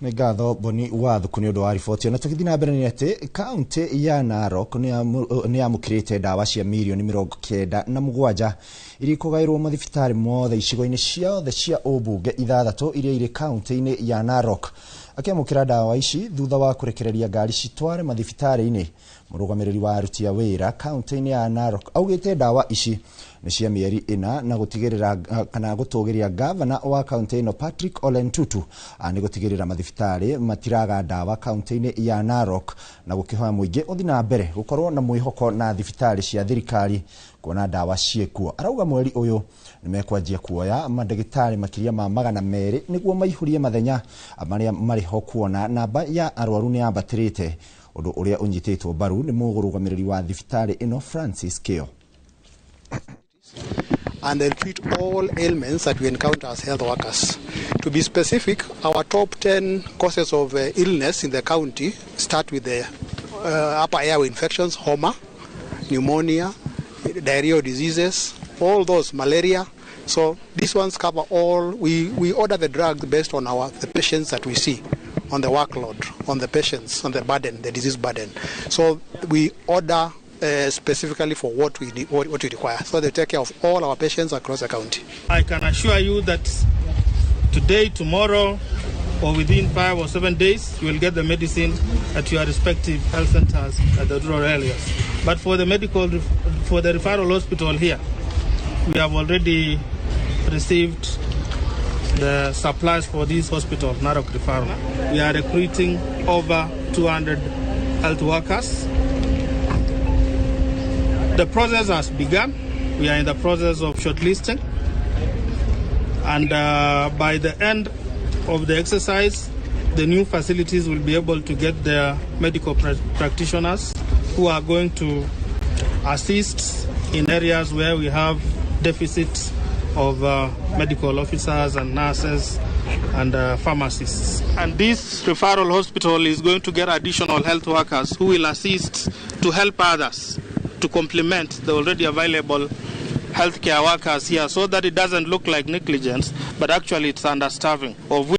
Ngatho Boni watho kuni undu wa riboti na tukithina na mbere ni ati kauntĩ ya Narok nĩyamũkĩrĩte ndawa cia mirioni 97 iria ikugairwo mathibitarĩ mothe icigo-inĩ ciothe cia ũmbunge 6 iria irĩ kauntĩ-inĩ ya Narok. Akiamũkĩra ndawa ici thutha wa kurekereria ngari citware mathibitarĩ-inĩ, mũrũgamĩrĩri wa aruti a wĩra kauntĩ-inĩ ya Narok augĩte ndawa ici nĩ cia mĩeri 4 na gũtigĩrĩra kana gũtũgĩria gavana wa kauntĩ ĩno Patrick Ole Ntutu nĩ gũtigĩrĩra mathibitarĩ matiraga ndawa kauntĩ-inĩ ya Narok na gũkĩhoya mũingĩ ũthi na mbere gũkorwo na mwĩhoko na thibitarĩ cia thirikari kuona ndawa ciĩkuo. Arauga mweri ũyũ nimekwanjia kuoya mandagĩtarĩ makĩria ma 200 nĩguo maihũrie mathenya marĩa marĩ ho kuona namba ya arwaru nĩ yambatĩrĩte, ũndũ ũrĩa ũnyitĩtwo mbaru nĩ mũrũgamĩrĩri wa thibitarĩ ĩno Francis Keo. And they'll treat all ailments that we encounter as health workers. To be specific, our top 10 causes of illness in the county start with the upper airway infections, homa, pneumonia, diarrheal diseases, all those, malaria. So these ones cover all. We order the drugs based on the patients that we see, on the workload, on the patients, on the burden, the disease burden. So we order specifically for what we need, what we require. So they take care of all our patients across the county. I can assure you that today, tomorrow, or within 5 or 7 days, you will get the medicine at your respective health centers at the rural areas. But for the referral hospital here, we have already received the supplies for this hospital, Narok referral. We are recruiting over 200 health workers. The process has begun. We are in the process of shortlisting, and by the end of the exercise, the new facilities will be able to get their medical practitioners who are going to assist in areas where we have deficits of medical officers and nurses and pharmacists. And this referral hospital is going to get additional health workers who will assist to help others to complement the already available healthcare workers here, so that it doesn't look like negligence, but actually it's understaffing, of